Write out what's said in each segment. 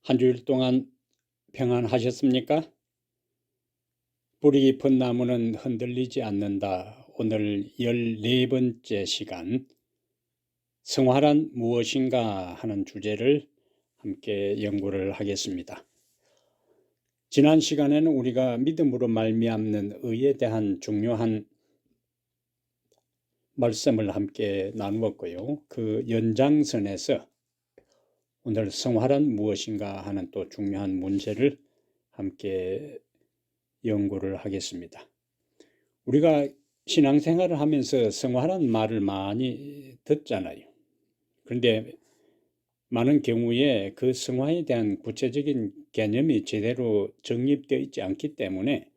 한 주일 동안 평안하셨습니까? 뿌리 깊은 나무는 흔들리지 않는다. 오늘 14번째 시간 성화란 무엇인가 하는 주제를 함께 연구를 하겠습니다. 지난 시간에는 우리가 믿음으로 말미암는 의에 대한 중요한 말씀을 함께 나누었고요. 그 연장선에서 오늘 성화란 무엇인가 하는 또 중요한 문제를 함께 연구를 하겠습니다. 우리가 신앙생활을 하면서 성화라는 말을 많이 듣잖아요. 그런데 많은 경우에 그 성화에 대한 구체적인 개념이 제대로 정립되어 있지 않기 때문에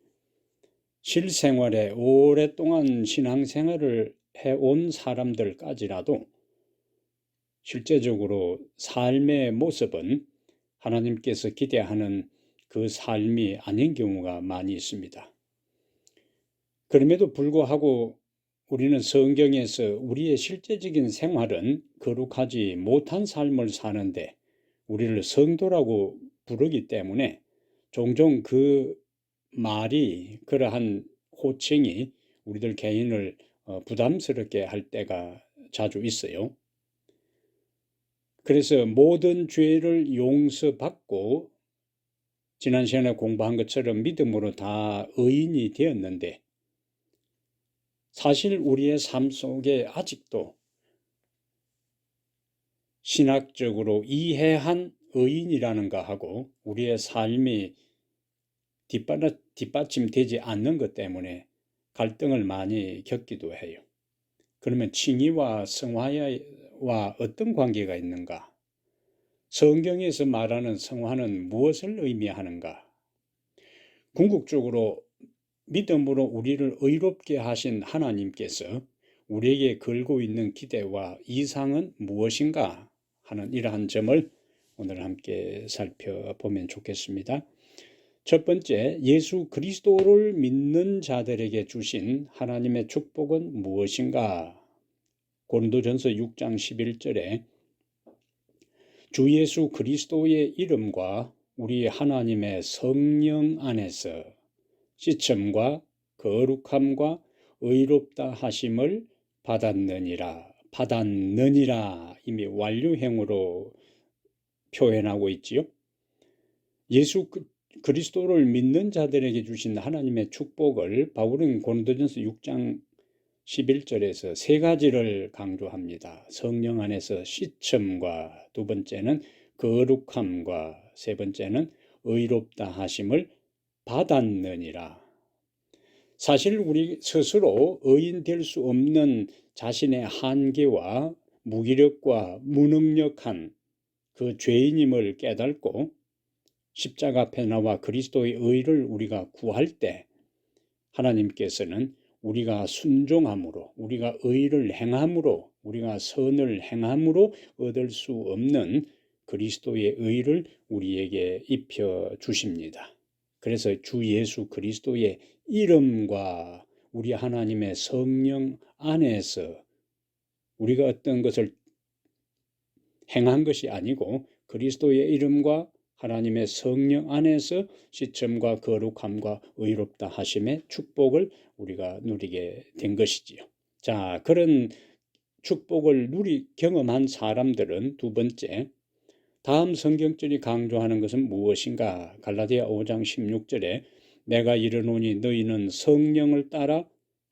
실생활에 오랫동안 신앙생활을 해온 사람들까지라도 실제적으로 삶의 모습은 하나님께서 기대하는 그 삶이 아닌 경우가 많이 있습니다. 그럼에도 불구하고 우리는 성경에서 우리의 실제적인 생활은 거룩하지 못한 삶을 사는데 우리를 성도라고 부르기 때문에 종종 그 말이, 그러한 호칭이 우리들 개인을 부담스럽게 할 때가 자주 있어요. 그래서 모든 죄를 용서받고 지난 시간에 공부한 것처럼 믿음으로 다 의인이 되었는데 사실 우리의 삶 속에 아직도 신학적으로 이해한 의인이라는 것하고 우리의 삶이 뒷받침되지 않는 것 때문에 갈등을 많이 겪기도 해요. 그러면 칭의와 성화와 어떤 관계가 있는가? 성경에서 말하는 성화는 무엇을 의미하는가? 궁극적으로 믿음으로 우리를 의롭게 하신 하나님께서 우리에게 걸고 있는 기대와 이상은 무엇인가 하는 이러한 점을 오늘 함께 살펴보면 좋겠습니다. 첫 번째, 예수 그리스도를 믿는 자들에게 주신 하나님의 축복은 무엇인가? 고린도전서 6장 11절에 주 예수 그리스도의 이름과 우리 하나님의 성령 안에서 씻음과 거룩함과 의롭다 하심을 받았느니라 이미 완료형으로 표현하고 있지요. 예수 그리스도를 믿는 자들에게 주신 하나님의 축복을 바울은 고린도전서 6장 11절에서 세 가지를 강조합니다. 성령 안에서 씻음과 두 번째는 거룩함과 세 번째는 의롭다 하심을 받았느니라. 사실 우리 스스로 의인 될 수 없는 자신의 한계와 무기력과 무능력한 그 죄인임을 깨닫고 십자가 앞에 나와 그리스도의 의를 우리가 구할 때 하나님께서는 우리가 순종함으로, 우리가 의를 행함으로, 우리가 선을 행함으로 얻을 수 없는 그리스도의 의를 우리에게 입혀 주십니다. 그래서 주 예수 그리스도의 이름과 우리 하나님의 성령 안에서 우리가 어떤 것을 행한 것이 아니고 그리스도의 이름과 하나님의 성령 안에서 씻음과 거룩함과 의롭다 하심의 축복을 우리가 누리게 된 것이지요. 자, 그런 축복을 경험한 사람들은 두 번째, 다음 성경절이 강조하는 것은 무엇인가? 갈라디아 5장 16절에 내가 이르노니 너희는 성령을 따라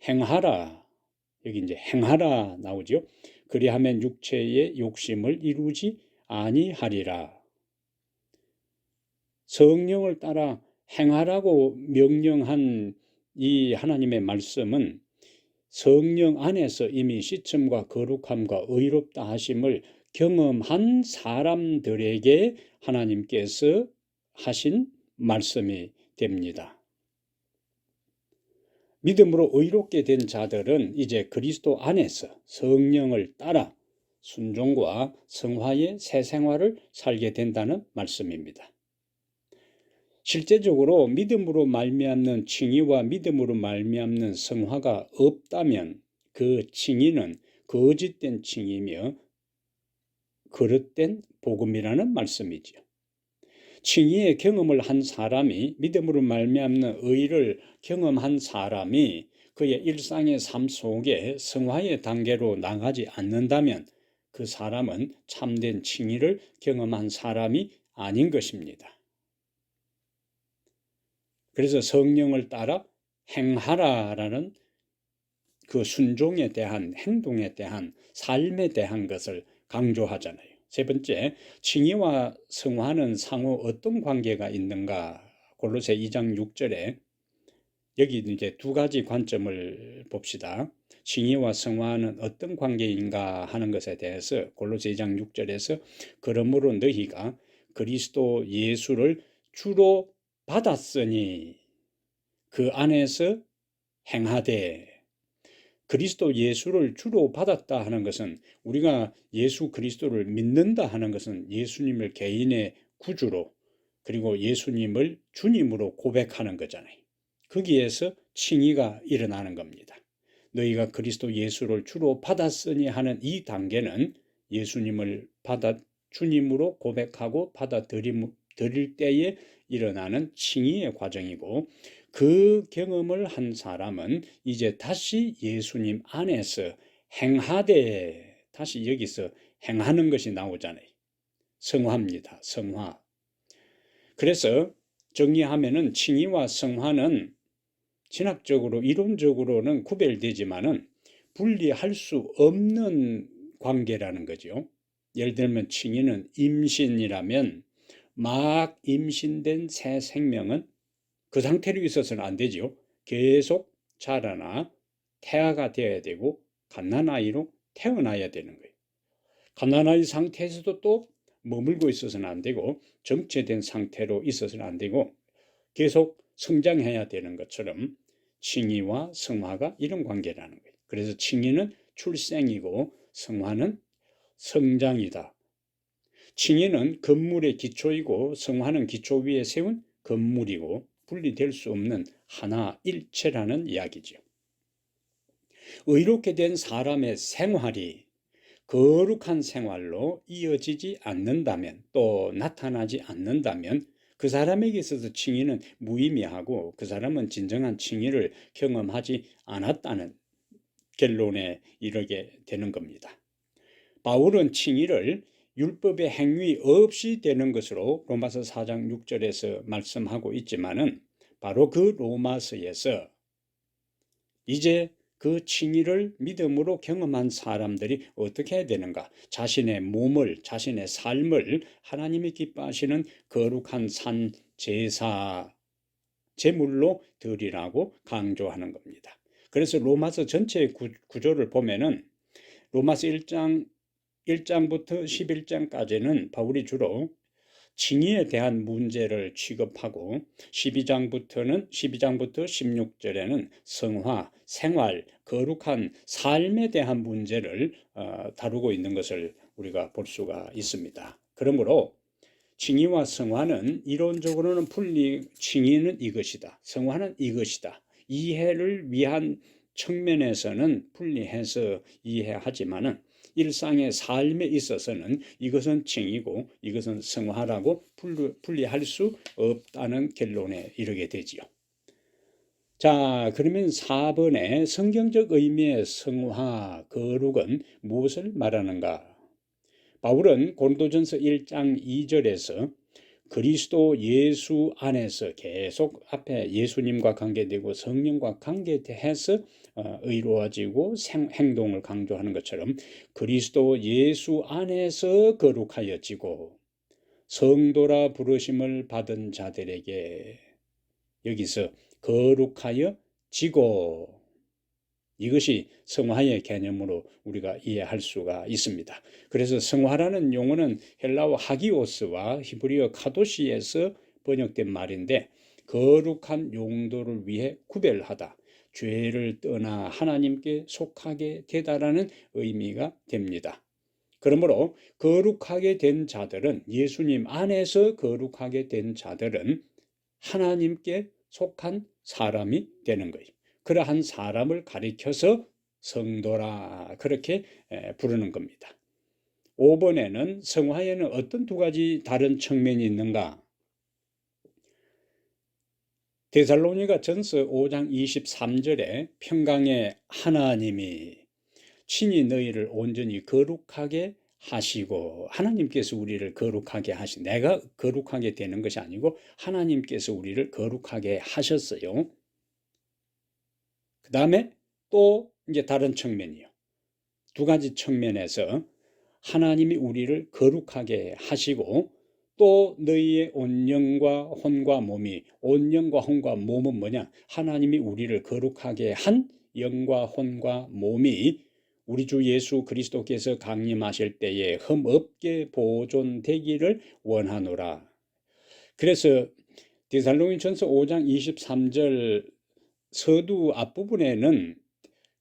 행하라. 여기 이제 행하라 나오죠. 그리하면 육체의 욕심을 이루지 아니하리라. 성령을 따라 행하라고 명령한 이 하나님의 말씀은 성령 안에서 이미 씻음과 거룩함과 의롭다 하심을 경험한 사람들에게 하나님께서 하신 말씀이 됩니다. 믿음으로 의롭게 된 자들은 이제 그리스도 안에서 성령을 따라 순종과 성화의 새 생활을 살게 된다는 말씀입니다. 실제적으로 믿음으로 말미암는 칭의와 믿음으로 말미암는 성화가 없다면 그 칭의는 거짓된 칭의며 거릇된 복음이라는 말씀이지요. 칭의의 경험을 한 사람이, 믿음으로 말미암는 의를 경험한 사람이 그의 일상의 삶 속에 성화의 단계로 나가지 않는다면 그 사람은 참된 칭의를 경험한 사람이 아닌 것입니다. 그래서 성령을 따라 행하라라는 그 순종에 대한, 행동에 대한, 삶에 대한 것을 강조하잖아요. 세 번째, 칭의와 성화는 상호 어떤 관계가 있는가? 골로새 2장 6절에 여기 이제 두 가지 관점을 봅시다. 칭의와 성화는 어떤 관계인가 하는 것에 대해서 골로새 2장 6절에서 그러므로 너희가 그리스도 예수를 주로 받았으니 그 안에서 행하되, 그리스도 예수를 주로 받았다 하는 것은, 우리가 예수 그리스도를 믿는다 하는 것은 예수님을 개인의 구주로, 그리고 예수님을 주님으로 고백하는 거잖아요. 거기에서 칭의가 일어나는 겁니다. 너희가 그리스도 예수를 주로 받았으니 하는 이 단계는 예수님을 주님으로 고백하고 받아들일 때에 일어나는 칭의의 과정이고, 그 경험을 한 사람은 이제 다시 예수님 안에서 행하되, 다시 여기서 행하는 것이 나오잖아요. 성화입니다. 성화. 그래서 정리하면은 칭의와 성화는 신학적으로, 이론적으로는 구별되지만은 분리할 수 없는 관계라는 거죠. 예를 들면 칭의는 임신이라면 막 임신된 새 생명은 그 상태로 있어서는 안 되죠. 계속 자라나 태아가 되어야 되고 갓난아이로 태어나야 되는 거예요. 갓난아이 상태에서도 또 머물고 있어서는 안 되고 정체된 상태로 있어서는 안 되고 계속 성장해야 되는 것처럼 칭의와 성화가 이런 관계라는 거예요. 그래서 칭의는 출생이고 성화는 성장이다. 칭의는 건물의 기초이고 성화는 기초 위에 세운 건물이고 분리될 수 없는 하나 일체라는 이야기죠. 의롭게 된 사람의 생활이 거룩한 생활로 이어지지 않는다면, 또 나타나지 않는다면 그 사람에게 있어서 칭의는 무의미하고 그 사람은 진정한 칭의를 경험하지 않았다는 결론에 이르게 되는 겁니다. 바울은 칭의를 율법의 행위 없이 되는 것으로 로마서 4장 6절에서 말씀하고 있지만은 바로 그 로마서에서 이제 그 칭의를 믿음으로 경험한 사람들이 어떻게 해야 되는가? 자신의 몸을, 자신의 삶을 하나님이 기뻐하시는 거룩한 산 제사, 제물로 드리라고 강조하는 겁니다. 그래서 로마서 전체의 구조를 보면은 로마서 1장부터 11장까지는 바울이 주로 칭의에 대한 문제를 취급하고 12장부터 16절에는 성화, 생활, 거룩한 삶에 대한 문제를 다루고 있는 것을 우리가 볼 수가 있습니다. 그러므로 칭의와 성화는 이론적으로는 칭의는 이것이다, 성화는 이것이다, 이해를 위한 측면에서는 분리해서 이해하지만은 일상의 삶에 있어서는 이것은 칭의고 이것은 성화라고 분리할 수 없다는 결론에 이르게 되지요. 자, 그러면 4번의 성경적 의미의 성화, 거룩은 무엇을 말하는가? 바울은 고린도전서 1장 2절에서 그리스도 예수 안에서 계속 앞에 예수님과 관계되고 성령과 관계해서 의로워지고 행동을 강조하는 것처럼 그리스도 예수 안에서 거룩하여지고 성도라 부르심을 받은 자들에게, 여기서 거룩하여지고, 이것이 성화의 개념으로 우리가 이해할 수가 있습니다. 그래서 성화라는 용어는 헬라어 하기오스와 히브리어 카도시에서 번역된 말인데 거룩한 용도를 위해 구별하다, 죄를 떠나 하나님께 속하게 되다라는 의미가 됩니다. 그러므로 거룩하게 된 자들은, 예수님 안에서 거룩하게 된 자들은 하나님께 속한 사람이 되는 거예요. 그러한 사람을 가리켜서 성도라 그렇게 부르는 겁니다. 5번에는 성화에는 어떤 두 가지 다른 측면이 있는가? 데살로니가 전서 5장 23절에 평강의 하나님이 친히 너희를 온전히 거룩하게 하시고, 하나님께서 우리를 거룩하게 내가 거룩하게 되는 것이 아니고 하나님께서 우리를 거룩하게 하셨어요. 그 다음에 또 이제 다른 측면이요. 두 가지 측면에서 하나님이 우리를 거룩하게 하시고, 또 너희의 온 영과 혼과 몸이, 온 영과 혼과 몸은 뭐냐? 하나님이 우리를 거룩하게 한 영과 혼과 몸이 우리 주 예수 그리스도께서 강림하실 때에 흠없게 보존되기를 원하노라. 그래서 데살로니전서 5장 23절 서두 앞부분에는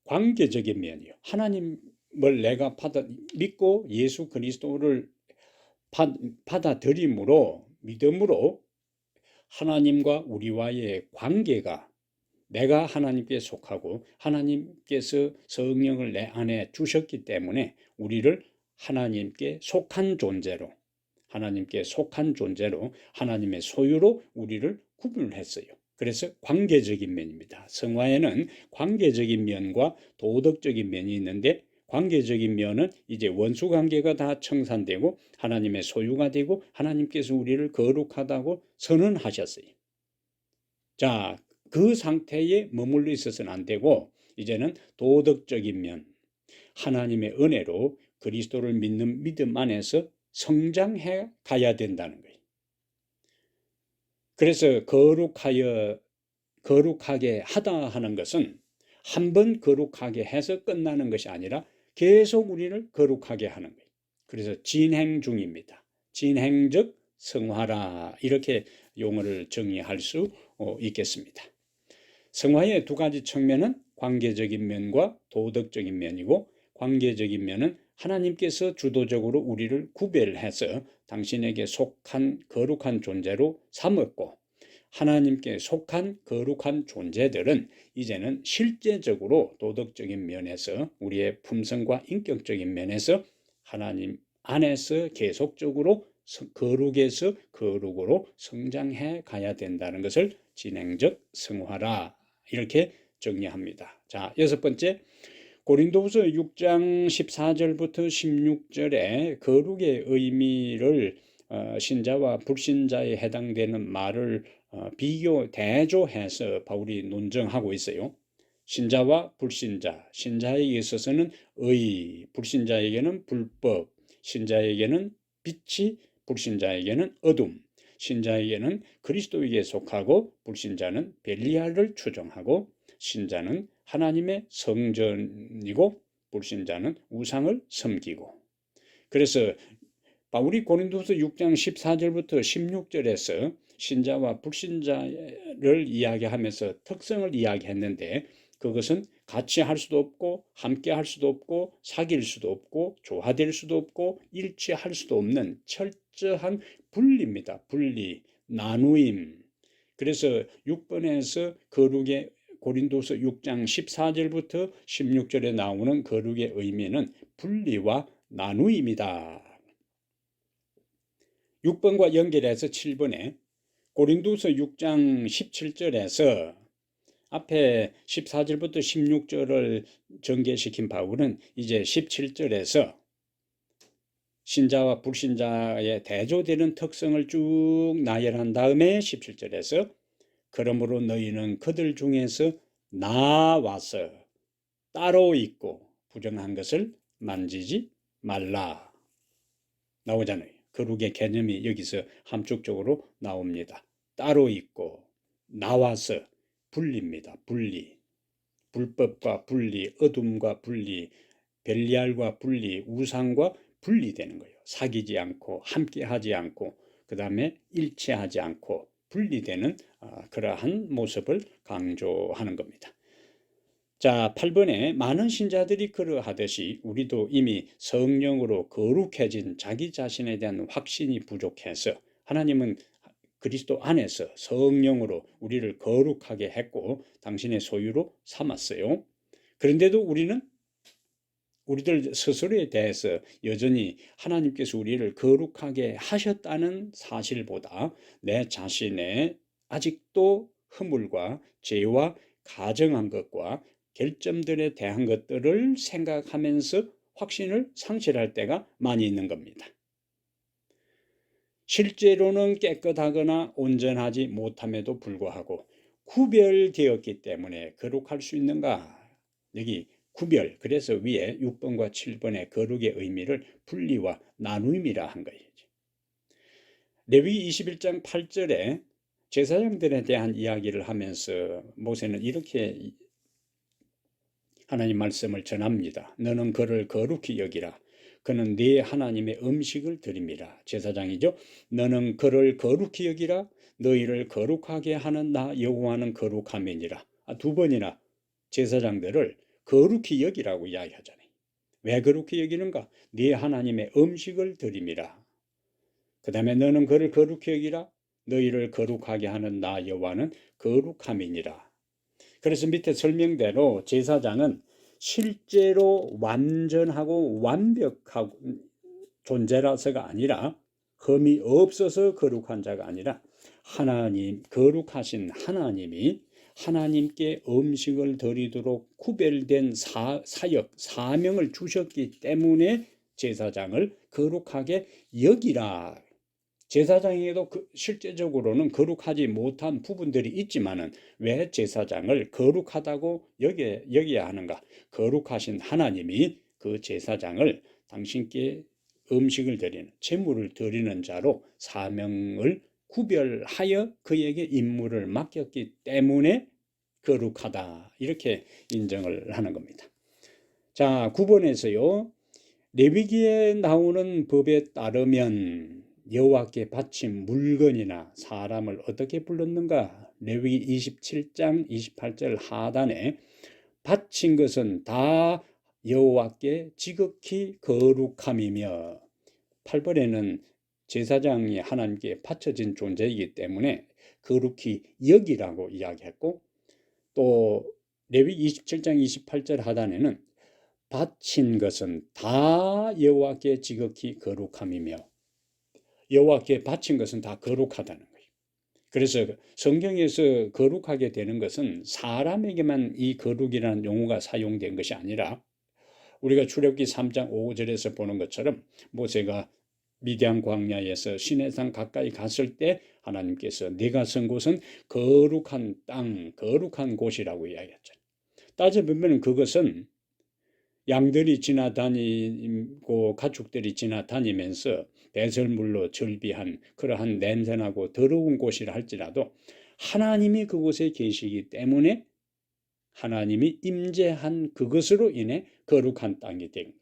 관계적인 면이요. 하나님을 내가 믿고 예수 그리스도를 받아들임으로, 믿음으로 하나님과 우리와의 관계가, 내가 하나님께 속하고 하나님께서 성령을 내 안에 주셨기 때문에 우리를 하나님께 속한 존재로, 하나님의 소유로 우리를 구분했어요. 그래서 관계적인 면입니다. 성화에는 관계적인 면과 도덕적인 면이 있는데, 관계적인 면은 이제 원수 관계가 다 청산되고 하나님의 소유가 되고 하나님께서 우리를 거룩하다고 선언하셨어요. 자, 그 상태에 머물러 있어서는 안 되고, 이제는 도덕적인 면, 하나님의 은혜로 그리스도를 믿는 믿음 안에서 성장해 가야 된다는 거예요. 그래서 거룩하게 하다 하는 것은 한 번 거룩하게 해서 끝나는 것이 아니라 계속 우리를 거룩하게 하는 거예요. 그래서 진행 중입니다. 진행적 성화라, 이렇게 용어를 정의할 수 있겠습니다. 성화의 두 가지 측면은 관계적인 면과 도덕적인 면이고, 관계적인 면은 하나님께서 주도적으로 우리를 구별해서 당신에게 속한 거룩한 존재로 삼았고, 하나님께 속한 거룩한 존재들은 이제는 실제적으로 도덕적인 면에서, 우리의 품성과 인격적인 면에서 하나님 안에서 계속적으로 거룩에서 거룩으로 성장해 가야 된다는 것을 진행적 성화라, 이렇게 정리합니다. 자, 여섯 번째, 고린도후서 6장 14절부터 16절에 거룩의 의미를 신자와 불신자에 해당되는 말을 대조해서 바울이 논증하고 있어요. 신자와 불신자, 신자에게 있어서는 의, 불신자에게는 불법, 신자에게는 빛이, 불신자에게는 어둠, 신자에게는 그리스도에게 속하고 불신자는 벨리알을 추종하고, 신자는 하나님의 성전이고 불신자는 우상을 섬기고. 그래서 바울이 고린도서 6장 14절부터 16절에서 신자와 불신자를 이야기하면서 특성을 이야기했는데, 그것은 같이 할 수도 없고 함께 할 수도 없고 사귈 수도 없고 조화될 수도 없고 일치할 수도 없는 철저한 분리입니다. 분리, 나누임. 그래서 6번에서 거룩의 고린도서 6장 14절부터 16절에 나오는 거룩의 의미는 분리와 나누임이다. 6번과 연결해서 7번에 고린도서 6장 17절에서 앞에 14절부터 16절을 전개시킨 바울은 이제 17절에서 신자와 불신자의 대조되는 특성을 쭉 나열한 다음에 17절에서 그러므로 너희는 그들 중에서 나와서 따로 있고 부정한 것을 만지지 말라 나오잖아요. 거룩의 개념이 여기서 함축적으로 나옵니다. 따로 있고 나와서 분리입니다. 분리. 불법과 분리, 어둠과 분리, 벨리알과 분리, 우상과 분리되는 거예요. 사귀지 않고 함께하지 않고 그 다음에 일치하지 않고 분리되는 그러한 모습을 강조하는 겁니다. 자, 8번에 많은 신자들이 그러하듯이 우리도 이미 성령으로 거룩해진 자기 자신에 대한 확신이 부족해서, 하나님은 그리스도 안에서 성령으로 우리를 거룩하게 했고 당신의 소유로 삼았어요. 그런데도 우리들 스스로에 대해서 여전히 하나님께서 우리를 거룩하게 하셨다는 사실보다 내 자신의 아직도 허물과 죄와 가정한 것과 결점들에 대한 것들을 생각하면서 확신을 상실할 때가 많이 있는 겁니다. 실제로는 깨끗하거나 온전하지 못함에도 불구하고 구별되었기 때문에 거룩할 수 있는가? 여기 구별, 그래서 위에 6번과 7번의 거룩의 의미를 분리와 나눔이라 한 거예요. 레위 21장 8절에 제사장들에 대한 이야기를 하면서 모세는 이렇게 하나님 말씀을 전합니다. 너는 그를 거룩히 여기라. 그는 네 하나님의 음식을 드립니다. 제사장이죠. 너는 그를 거룩히 여기라. 너희를 거룩하게 하는 나 여호와는 거룩함이니라. 두 번이나 제사장들을 거룩히 여기라고 이야기하잖아요. 왜 거룩히 여기는가? 네 하나님의 음식을 드림이라. 그 다음에 너는 그를 거룩히 여기라. 너희를 거룩하게 하는 나 여호와는 거룩함이니라. 그래서 밑에 설명대로 제사장은 실제로 완전하고 완벽한 존재라서가 아니라 흠이 없어서 거룩한 자가 아니라 하나님, 거룩하신 하나님이 하나님께 음식을 드리도록 구별된 사역, 사명을 주셨기 때문에 제사장을 거룩하게 여기라. 제사장에게도 실제적으로는 거룩하지 못한 부분들이 있지만은 왜 제사장을 거룩하다고 여겨야 하는가? 거룩하신 하나님이 그 제사장을 당신께 음식을 드리는, 제물을 드리는 자로 사명을 구별하여 그에게 임무를 맡겼기 때문에 거룩하다. 이렇게 인정을 하는 겁니다. 자, 9번에서요. 레위기에 나오는 법에 따르면 여호와께 바친 물건이나 사람을 어떻게 불렀는가? 레위기 27장 28절 하단에 바친 것은 다 여호와께 지극히 거룩함이며 8번에는 제사장이 하나님께 바쳐진 존재이기 때문에 거룩히 여기라고 이야기했고 또 레위기 27장 28절 하단에는 바친 것은 다 여호와께 지극히 거룩함이며 여호와께 바친 것은 다 거룩하다는 거예요. 그래서 성경에서 거룩하게 되는 것은 사람에게만 이 거룩이라는 용어가 사용된 것이 아니라 우리가 출애굽기 3장 5절에서 보는 것처럼 모세가 미디안 광야에서 시내산 가까이 갔을 때 하나님께서 네가 선 곳은 거룩한 땅, 거룩한 곳이라고 이야기했죠. 따져보면 그것은 양들이 지나다니고 가축들이 지나다니면서 배설물로 절비한 그러한 냄새나고 더러운 곳이라 할지라도 하나님이 그곳에 계시기 때문에 하나님이 임재한 그것으로 인해 거룩한 땅이 된 거예요.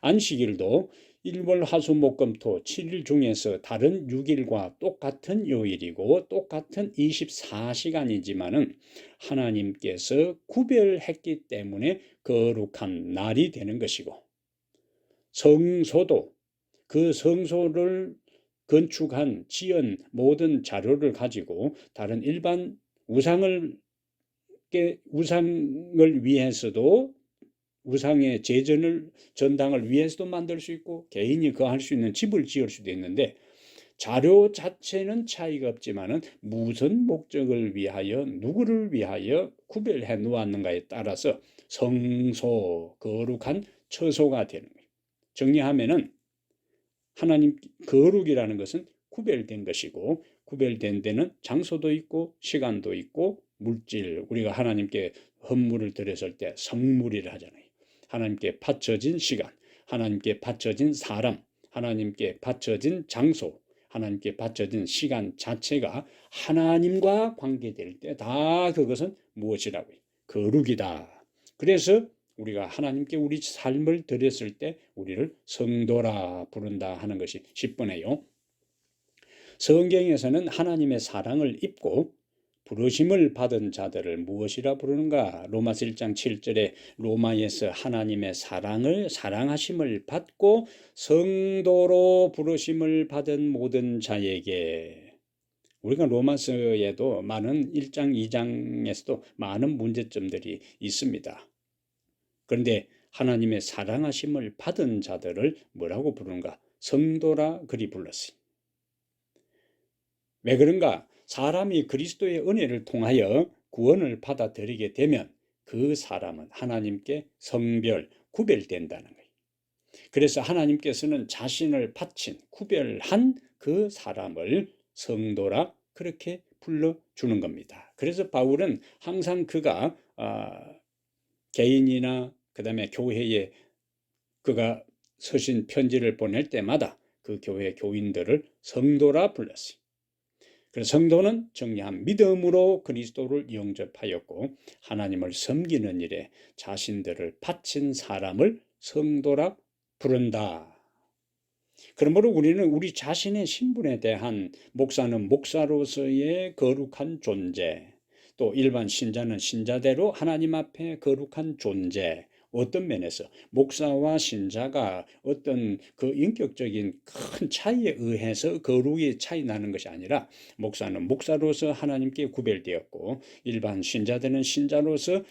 안식일도 일월 화수목금토 7일 중에서 다른 6일과 똑같은 요일이고 똑같은 24시간이지만은 하나님께서 구별했기 때문에 거룩한 날이 되는 것이고 성소도 그 성소를 건축한 지은 모든 자료를 가지고 다른 일반 우상을 위해서도 우상의 전당을 위해서도 만들 수 있고 개인이 거할 수 있는 집을 지을 수도 있는데 자료 자체는 차이가 없지만은 무슨 목적을 위하여 누구를 위하여 구별해 놓았는가에 따라서 성소, 거룩한 처소가 되는 거예요. 정리하면은 하나님 거룩이라는 것은 구별된 것이고 구별된 데는 장소도 있고 시간도 있고 물질, 우리가 하나님께 헌물을 드렸을 때 성물이라 하잖아요. 하나님께 바쳐진 시간, 하나님께 바쳐진 사람, 하나님께 바쳐진 장소, 하나님께 바쳐진 시간 자체가 하나님과 관계될 때 다 그것은 무엇이라고요? 거룩이다. 그래서 우리가 하나님께 우리 삶을 드렸을 때 우리를 성도라 부른다 하는 것이 10번에요. 성경에서는 하나님의 사랑을 입고 부르심을 받은 자들을 무엇이라 부르는가? 로마서 1장 7절에 로마에서 하나님의 사랑하심을 받고 성도로 부르심을 받은 모든 자에게 우리가 로마서에도 많은 1장 2장에서도 많은 문제점들이 있습니다. 그런데 하나님의 사랑하심을 받은 자들을 뭐라고 부르는가? 성도라 그리 불렀어요. 왜 그런가? 사람이 그리스도의 은혜를 통하여 구원을 받아들이게 되면 그 사람은 하나님께 성별, 구별된다는 거예요. 그래서 하나님께서는 자신을 바친, 구별한 그 사람을 성도라 그렇게 불러주는 겁니다. 그래서 바울은 항상 그가 개인이나 그다음에 교회에 그가 서신 편지를 보낼 때마다 그 교회 교인들을 성도라 불렀어요. 그래서 성도는 정리한 믿음으로 그리스도를 영접하였고 하나님을 섬기는 일에 자신들을 바친 사람을 성도라 부른다. 그러므로 우리는 우리 자신의 신분에 대한 목사는 목사로서의 거룩한 존재, 또 일반 신자는 신자대로 하나님 앞에 거룩한 존재, 어떤 면에서 목사와 신자가 어떤 그 인격적인 큰 차이에 의해서 거룩이 차이 나는 것이 아니라 목사는 목사로서 하나님께 구별되었고 일반 신자들은 신자로서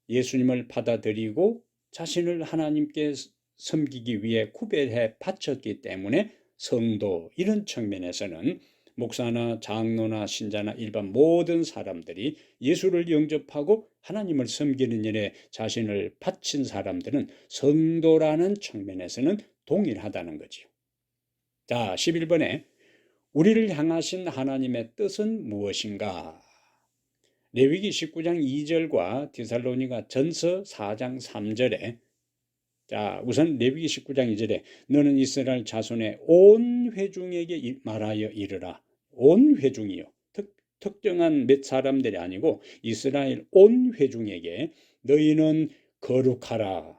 예수님을 받아들이고 자신을 하나님께 섬기기 위해 구별해 바쳤기 때문에 성도, 이런 측면에서는 목사나 장로나 신자나 일반 모든 사람들이 예수를 영접하고 하나님을 섬기는 일에 자신을 바친 사람들은 성도라는 측면에서는 동일하다는 거지요. 자, 11번에 우리를 향하신 하나님의 뜻은 무엇인가? 레위기 19장 2절과 디살로니가 전서 4장 3절에 자, 우선 레위기 19장 2절에 너는 이스라엘 자손의 온 회중에게 말하여 이르라. 온 회중이요. 특정한 몇 사람들이 아니고 이스라엘 온 회중에게 너희는 거룩하라.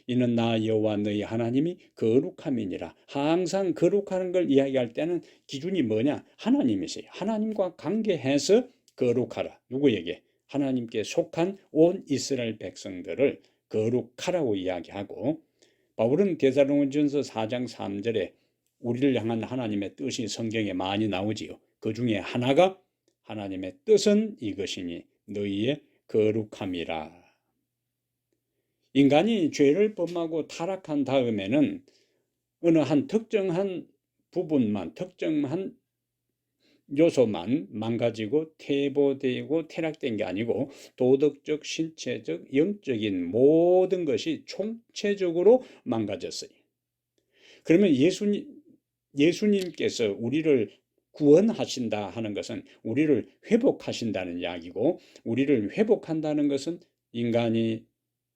이는 나 여호와 너희 하나님이 거룩함이니라. 항상 거룩하는 걸 이야기할 때는 기준이 뭐냐? 하나님이세요. 하나님과 관계해서 거룩하라. 누구에게? 하나님께 속한 온 이스라엘 백성들을 거룩하라고 이야기하고 바울은 데살로니가전서 4장 3절에 우리를 향한 하나님의 뜻이 성경에 많이 나오지요. 그 중에 하나가 하나님의 뜻은 이것이니 너희의 거룩함이라. 인간이 죄를 범하고 타락한 다음에는 어느 한 특정한 부분만, 특정한 요소만 망가지고 퇴보되고 퇴락된 게 아니고 도덕적, 신체적, 영적인 모든 것이 총체적으로 망가졌어요. 그러면 예수님께서 우리를 구원하신다 하는 것은 우리를 회복하신다는 이야기고, 우리를 회복한다는 것은 인간이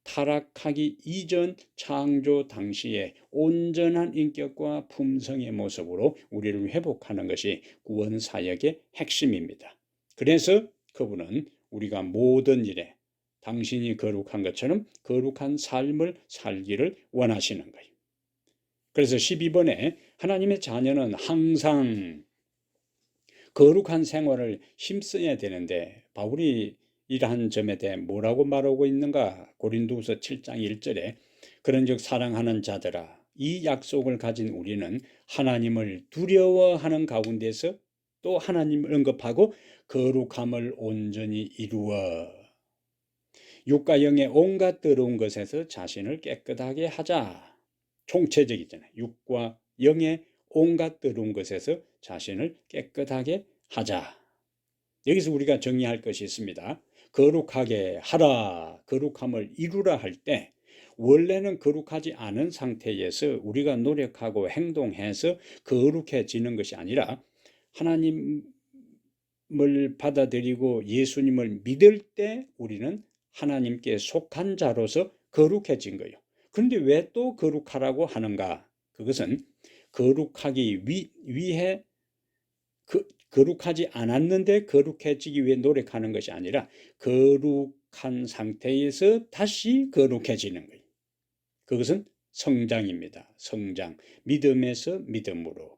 타락하기 이전 창조 당시에 온전한 인격과 품성의 모습으로 우리를 회복하는 것이 구원 사역의 핵심입니다. 그래서 그분은 우리가 모든 일에 당신이 거룩한 것처럼 거룩한 삶을 살기를 원하시는 거예요. 그래서 12번에 하나님의 자녀는 항상 거룩한 생활을 힘써야 되는데 바울이 이러한 점에 대해 뭐라고 말하고 있는가? 고린도후서 7장 1절에 그런즉 사랑하는 자들아 이 약속을 가진 우리는 하나님을 두려워하는 가운데서 또 하나님을 언급하고 거룩함을 온전히 이루어 육과 영의 온갖 더러운 것에서 자신을 깨끗하게 하자. 총체적이잖아요. 육과 영의 온갖 더러운 것에서 자신을 깨끗하게 하자. 여기서 우리가 정리할 것이 있습니다. 거룩하게 하라, 거룩함을 이루라 할 때 원래는 거룩하지 않은 상태에서 우리가 노력하고 행동해서 거룩해지는 것이 아니라 하나님을 받아들이고 예수님을 믿을 때 우리는 하나님께 속한 자로서 거룩해진 거예요. 그런데 왜 또 거룩하라고 하는가? 그것은 거룩하기 위해 거룩하지 않았는데 거룩해지기 위해 노력하는 것이 아니라 거룩한 상태에서 다시 거룩해지는 거예요. 그것은 성장입니다. 성장. 믿음에서 믿음으로,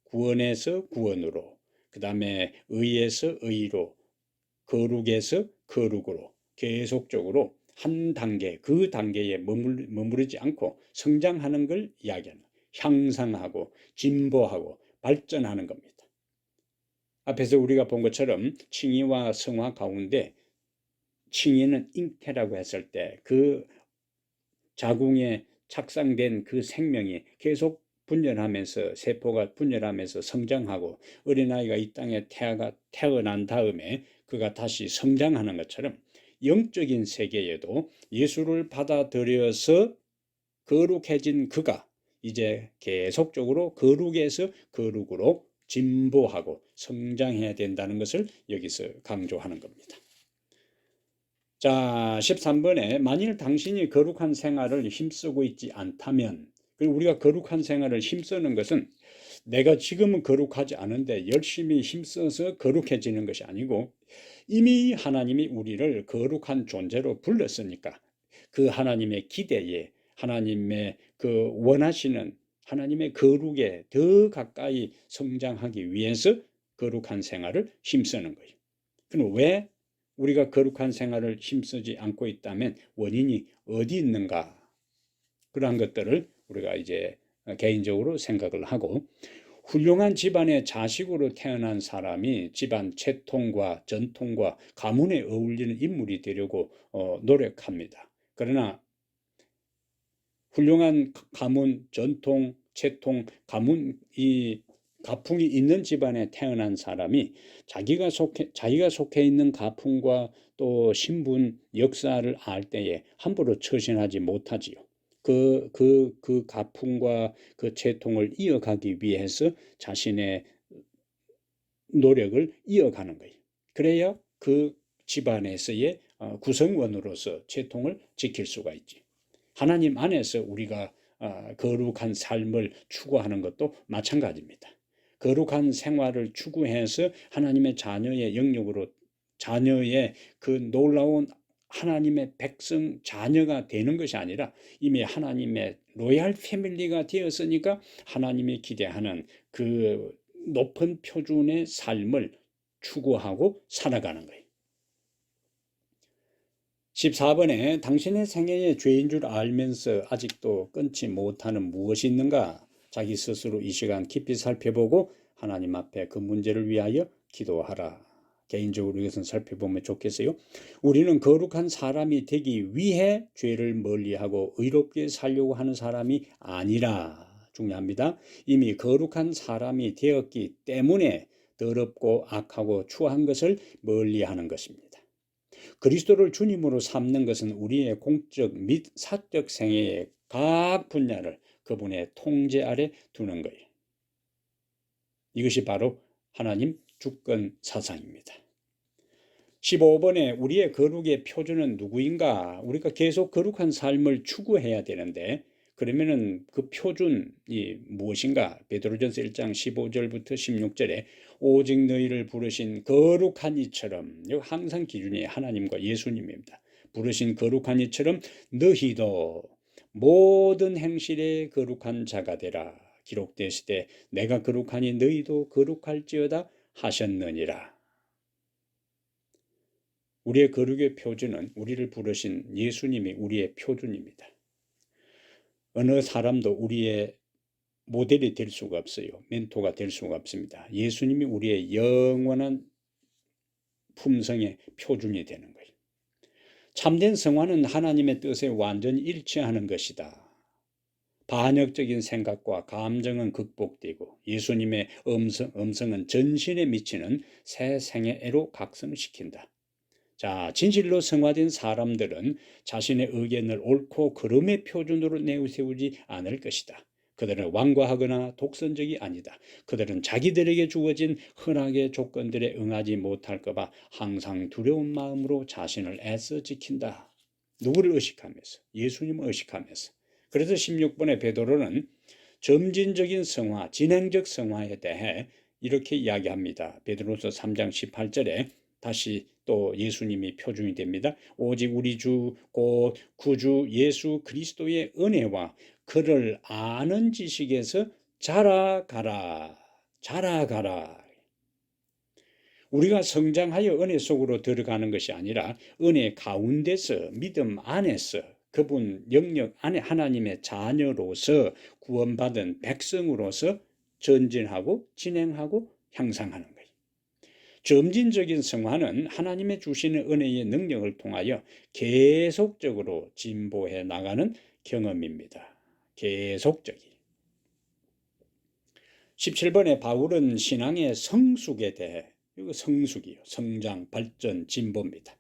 구원에서 구원으로, 그 다음에 의에서 의로, 거룩에서 거룩으로 계속적으로 한 단계, 그 단계에 머무르지 않고 성장하는 걸 이야기하는 거예요. 향상하고 진보하고 발전하는 겁니다. 앞에서 우리가 본 것처럼 칭의와 성화 가운데 칭의는 잉태라고 했을 때 그 자궁에 착상된 그 생명이 계속 분열하면서 세포가 분열하면서 성장하고 어린아이가 이 땅에 태어난 다음에 그가 다시 성장하는 것처럼 영적인 세계에도 예수를 받아들여서 거룩해진 그가 이제 계속적으로 거룩에서 거룩으로 진보하고 성장해야 된다는 것을 여기서 강조하는 겁니다. 자, 13번에 만일 당신이 거룩한 생활을 힘쓰고 있지 않다면, 그리고 우리가 거룩한 생활을 힘쓰는 것은 내가 지금은 거룩하지 않은데 열심히 힘써서 거룩해지는 것이 아니고 이미 하나님이 우리를 거룩한 존재로 불렀으니까 그 하나님의 기대에 하나님의 그 원하시는 하나님의 거룩에 더 가까이 성장하기 위해서 거룩한 생활을 힘쓰는 거예요. 그럼 왜 우리가 거룩한 생활을 힘쓰지 않고 있다면 원인이 어디 있는가? 그러한 것들을 우리가 이제 개인적으로 생각을 하고 훌륭한 집안의 자식으로 태어난 사람이 집안 채통과 전통과 가문에 어울리는 인물이 되려고 노력합니다. 그러나 훌륭한 가문, 전통, 채통, 가문 이 가풍이 있는 집안에 태어난 사람이 자기가 속해 있는 가풍과 또 신분, 역사를 알 때에 함부로 처신하지 못하지요. 그 가풍과 그 채통을 이어가기 위해서 자신의 노력을 이어가는 거예요. 그래야 그 집안에서의 구성원으로서 채통을 지킬 수가 있지. 하나님 안에서 우리가 거룩한 삶을 추구하는 것도 마찬가지입니다. 거룩한 생활을 추구해서 하나님의 자녀의 영역으로 자녀의 그 놀라운 하나님의 백성 자녀가 되는 것이 아니라 이미 하나님의 로얄 패밀리가 되었으니까 하나님이 기대하는 그 높은 표준의 삶을 추구하고 살아가는 거예요. 14번에 당신의 생애의 죄인 줄 알면서 아직도 끊지 못하는 무엇이 있는가? 자기 스스로 이 시간 깊이 살펴보고 하나님 앞에 그 문제를 위하여 기도하라. 개인적으로 이것은 살펴보면 좋겠어요. 우리는 거룩한 사람이 되기 위해 죄를 멀리하고 의롭게 살려고 하는 사람이 아니라 중요합니다. 이미 거룩한 사람이 되었기 때문에 더럽고 악하고 추한 것을 멀리하는 것입니다. 그리스도를 주님으로 삼는 것은 우리의 공적 및 사적 생애의 각 분야를 그분의 통제 아래 두는 거예요. 이것이 바로 하나님 주권 사상입니다. 15번에 우리의 거룩의 표준은 누구인가? 우리가 계속 거룩한 삶을 추구해야 되는데 그러면은 그 표준이 무엇인가? 베드로전서 1장 15절부터 16절에 오직 너희를 부르신 거룩한 이처럼, 여기 항상 기준이 하나님과 예수님입니다. 부르신 거룩한 이처럼 너희도 모든 행실에 거룩한 자가 되라. 기록되시되 내가 거룩하니 너희도 거룩할지어다 하셨느니라. 우리의 거룩의 표준은 우리를 부르신 예수님이 우리의 표준입니다. 어느 사람도 우리의 모델이 될 수가 없어요. 멘토가 될 수가 없습니다. 예수님이 우리의 영원한 품성의 표준이 되는 거예요. 참된 성화는 하나님의 뜻에 완전히 일치하는 것이다. 반역적인 생각과 감정은 극복되고 예수님의 음성은 전신에 미치는 새 생애로 각성시킨다. 자, 진실로 성화된 사람들은 자신의 의견을 옳고 그름의 표준으로 내세우지 않을 것이다. 그들은 완고하거나 독선적이 아니다. 그들은 자기들에게 주어진 흔하게 조건들에 응하지 못할까 봐 항상 두려운 마음으로 자신을 애써 지킨다. 누구를 의식하면서? 예수님을 의식하면서. 그래서 16번의 베드로는 점진적인 성화, 진행적 성화에 대해 이렇게 이야기합니다. 베드로서 3장 18절에 다시 또 예수님이 표준이 됩니다. 오직 우리 주 곧 구주 예수 그리스도의 은혜와 그를 아는 지식에서 자라가라. 자라가라. 우리가 성장하여 은혜 속으로 들어가는 것이 아니라 은혜 가운데서 믿음 안에서 그분 영역 안에 하나님의 자녀로서 구원받은 백성으로서 전진하고 진행하고 향상하는 거예요. 점진적인 성화는 하나님의 주시는 은혜의 능력을 통하여 계속적으로 진보해 나가는 경험입니다. 계속적이. 17번에 바울은 신앙의 성숙에 대해, 이거 성숙이요, 성장, 발전, 진보입니다.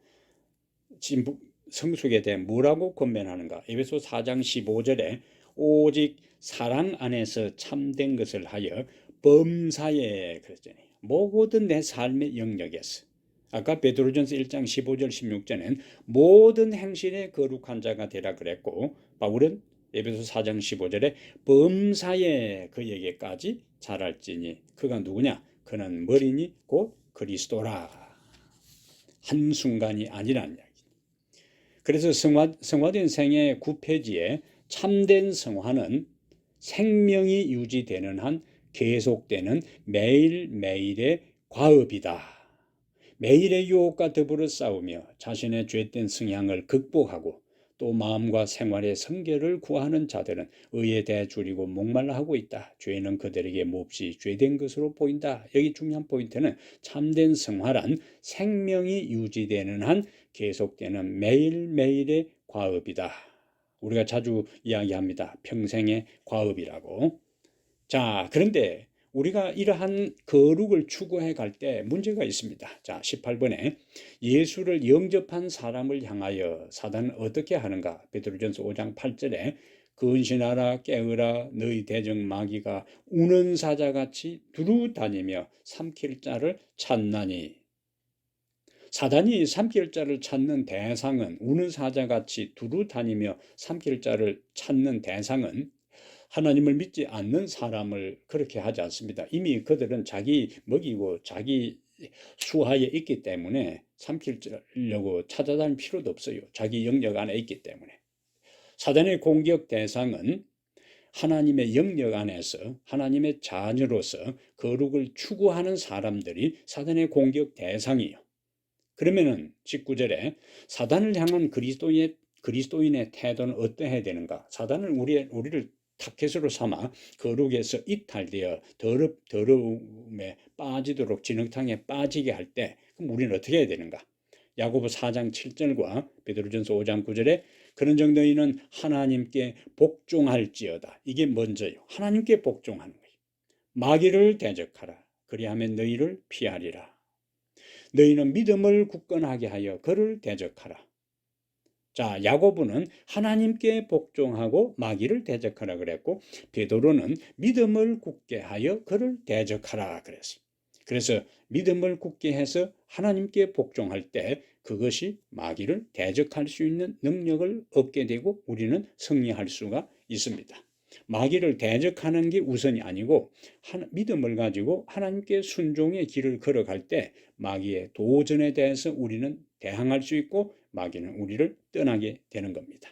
진보, 성숙에 대해 뭐라고 권면하는가? 에베소 4장 15절에 오직 사랑 안에서 참된 것을 하여 범사에, 그랬잖아요. 모든 내 삶의 영역에서. 아까 베드로전서 1장 15절 16절엔 모든 행실에 거룩한 자가 되라 그랬고, 바울은 에베소 4장 15절에 범사에 그에게까지 자랄지니 그가 누구냐? 그는 머리니 곧 그리스도라. 한순간이 아니란 이야기. 그래서 성화된 생애 9페이지에 참된 성화는 생명이 유지되는 한 계속되는 매일매일의 과업이다. 매일의 유혹과 더불어 싸우며 자신의 죄된 성향을 극복하고 또 마음과 생활의 성결을 구하는 자들은 의에 대해 줄이고 목말라 하고 있다. 죄는 그들에게 몹시 죄된 것으로 보인다. 여기 중요한 포인트는 참된 성화란 생명이 유지되는 한 계속되는 매일매일의 과업이다. 우리가 자주 이야기합니다. 평생의 과업이라고. 자, 그런데 우리가 이러한 거룩을 추구해 갈 때 문제가 있습니다. 자, 18번에 예수를 영접한 사람을 향하여 사단은 어떻게 하는가? 베드로전서 5장 8절에 근신하라 깨어라 너희 대적 마귀가 우는 사자같이 두루 다니며 삼킬 자를 찾나니. 사단이 삼킬 자를 찾는 대상은, 우는 사자같이 두루 다니며 삼킬 자를 찾는 대상은 하나님을 믿지 않는 사람을 그렇게 하지 않습니다. 이미 그들은 자기 먹이고 자기 수하에 있기 때문에 삼키려고 찾아다닐 필요도 없어요. 자기 영역 안에 있기 때문에. 사단의 공격 대상은 하나님의 영역 안에서 하나님의 자녀로서 거룩을 추구하는 사람들이 사단의 공격 대상이에요. 그러면은 19절에 사단을 향한 그리스도인의 태도는 어떠해야 되는가? 사단은 우리를 타켓으로 삼아 거룩에서 이탈되어 더러움에 빠지도록 진흙탕에 빠지게 할 때 그럼 우리는 어떻게 해야 되는가? 야고보 4장 7절과 베드로전서 5장 9절에 그런 정도인은 하나님께 복종할지어다. 이게 먼저요. 하나님께 복종하는 거예요. 마귀를 대적하라. 그리하면 너희를 피하리라. 너희는 믿음을 굳건하게 하여 그를 대적하라. 자, 야고보는 하나님께 복종하고 마귀를 대적하라 그랬고, 베드로는 믿음을 굳게 하여 그를 대적하라 그랬어요. 그래서 믿음을 굳게 해서 하나님께 복종할 때 그것이 마귀를 대적할 수 있는 능력을 얻게 되고 우리는 승리할 수가 있습니다. 마귀를 대적하는 게 우선이 아니고 믿음을 가지고 하나님께 순종의 길을 걸어갈 때 마귀의 도전에 대해서 우리는 대항할 수 있고 마귀는 우리를 떠나게 되는 겁니다.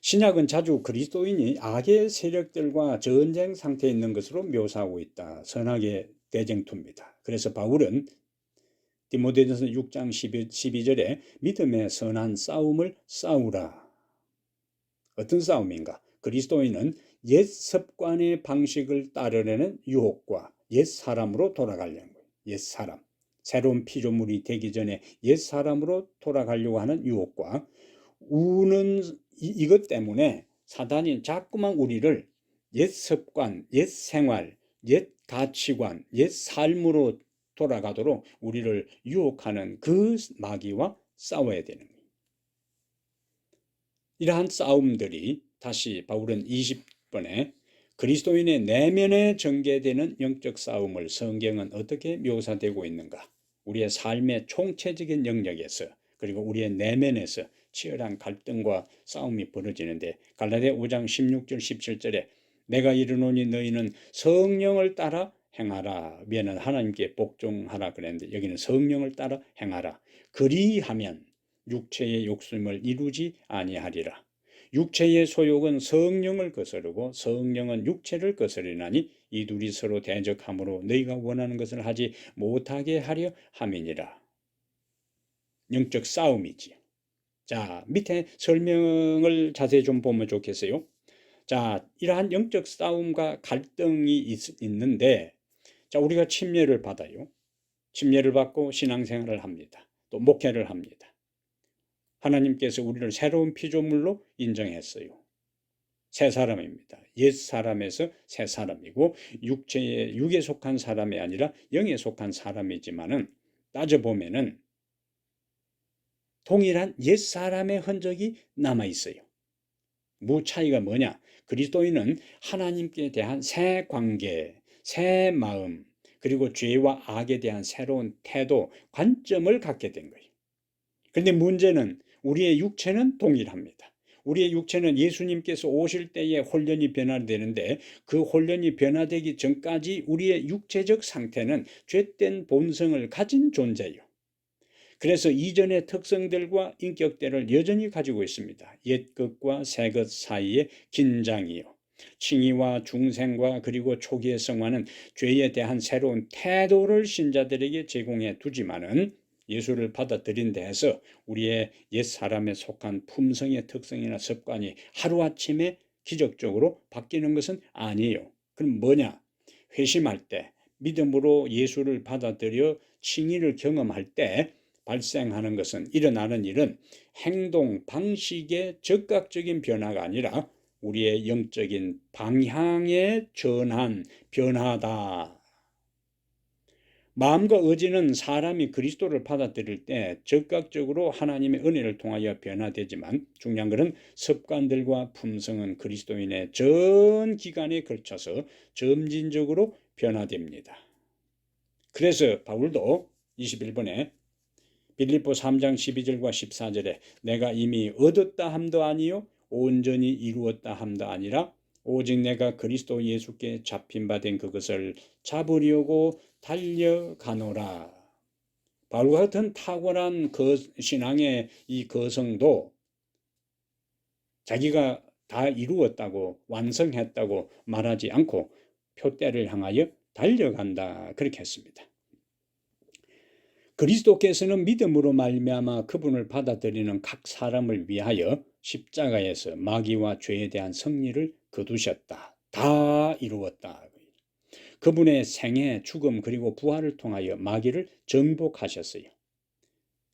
신약은 자주 그리스도인이 악의 세력들과 전쟁 상태에 있는 것으로 묘사하고 있다. 선악의 대쟁투입니다. 그래서 바울은 디모데전서 6장 12절에 믿음의 선한 싸움을 싸우라. 어떤 싸움인가? 그리스도인은 옛 습관의 방식을 따르려는 유혹과 옛 사람으로 돌아가려는 거예요. 옛 사람. 새로운 피조물이 되기 전에 옛 사람으로 돌아가려고 하는 유혹과 우는 이것 때문에 사단이 자꾸만 우리를 옛 습관, 옛 생활, 옛 가치관, 옛 삶으로 돌아가도록 우리를 유혹하는 그 마귀와 싸워야 되는 거예요. 이러한 싸움들이 다시 바울은 20번에 그리스도인의 내면에 전개되는 영적 싸움을 성경은 어떻게 묘사되고 있는가? 우리의 삶의 총체적인 영역에서 그리고 우리의 내면에서 치열한 갈등과 싸움이 벌어지는데 갈라디아 5장 16절 17절에 내가 이르노니 너희는 성령을 따라 행하라. 위에는 하나님께 복종하라 그랬는데 여기는 성령을 따라 행하라. 그리하면 육체의 욕심을 이루지 아니하리라. 육체의 소욕은 성령을 거스르고 성령은 육체를 거스르나니 이 둘이 서로 대적함으로 너희가 원하는 것을 하지 못하게 하려 함이니라. 영적 싸움이지. 자, 밑에 설명을 자세히 좀 보면 좋겠어요. 자, 이러한 영적 싸움과 갈등이 있는데 자, 우리가 침례를 받아요. 침례를 받고 신앙생활을 합니다. 또 목회를 합니다. 하나님께서 우리를 새로운 피조물로 인정했어요. 새 사람입니다. 옛 사람에서 새 사람이고 육에 속한 사람이 아니라 영에 속한 사람이지만은 따져보면은 동일한 옛 사람의 흔적이 남아 있어요. 무 차이가 뭐냐? 그리스도인은 하나님께 대한 새 관계, 새 마음, 그리고 죄와 악에 대한 새로운 태도, 관점을 갖게 된 거예요. 그런데 문제는 우리의 육체는 동일합니다. 우리의 육체는 예수님께서 오실 때에 홀연히 변화되는데 그 홀연히 변화되기 전까지 우리의 육체적 상태는 죄된 본성을 가진 존재예요. 그래서 이전의 특성들과 인격들을 여전히 가지고 있습니다. 옛 것과 새 것 사이의 긴장이요. 칭의와 중생과 그리고 초기의 성화는 죄에 대한 새로운 태도를 신자들에게 제공해 두지만은 예수를 받아들인 데에서 우리의 옛 사람에 속한 품성의 특성이나 습관이 하루아침에 기적적으로 바뀌는 것은 아니에요. 그럼 뭐냐? 회심할 때, 믿음으로 예수를 받아들여 칭의를 경험할 때 발생하는 것은, 일어나는 일은 행동 방식의 즉각적인 변화가 아니라 우리의 영적인 방향의 전환, 변화다. 마음과 의지는 사람이 그리스도를 받아들일 때 즉각적으로 하나님의 은혜를 통하여 변화되지만 중요한 것은 습관들과 품성은 그리스도인의 전 기간에 걸쳐서 점진적으로 변화됩니다. 그래서 바울도 21번에 빌립보 3장 12절과 14절에 내가 이미 얻었다 함도 아니요 온전히 이루었다 함도 아니라 오직 내가 그리스도 예수께 잡힌 바 된 그것을 잡으려고 달려가노라. 바울과 같은 탁월한 신앙의 이 거성도 자기가 다 이루었다고 완성했다고 말하지 않고 표대를 향하여 달려간다 그렇게 했습니다. 그리스도께서는 믿음으로 말미암아 그분을 받아들이는 각 사람을 위하여 십자가에서 마귀와 죄에 대한 승리를 거두셨다. 다 이루었다. 그분의 생애, 죽음 그리고 부활을 통하여 마귀를 정복하셨어요.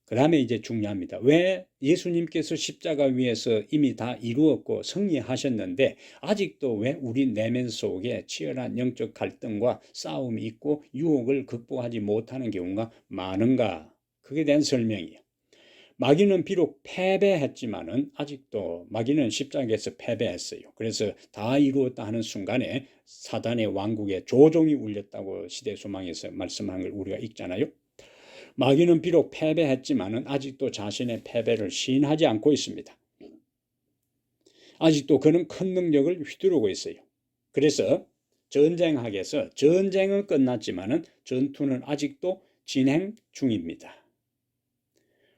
그 다음에 이제 중요합니다. 왜 예수님께서 십자가 위에서 이미 다 이루었고 승리하셨는데 아직도 왜 우리 내면 속에 치열한 영적 갈등과 싸움이 있고 유혹을 극복하지 못하는 경우가 많은가? 그에 대한 설명이에요. 마귀는 비록 패배했지만은 아직도 마귀는 십자가에서 패배했어요. 그래서 다 이루었다 하는 순간에 사단의 왕국에 조종이 울렸다고 시대소망에서 말씀한 걸 우리가 읽잖아요. 마귀는 비록 패배했지만은 아직도 자신의 패배를 시인하지 않고 있습니다. 아직도 그는 큰 능력을 휘두르고 있어요. 그래서 전쟁학에서 전쟁은 끝났지만은 전투는 아직도 진행 중입니다.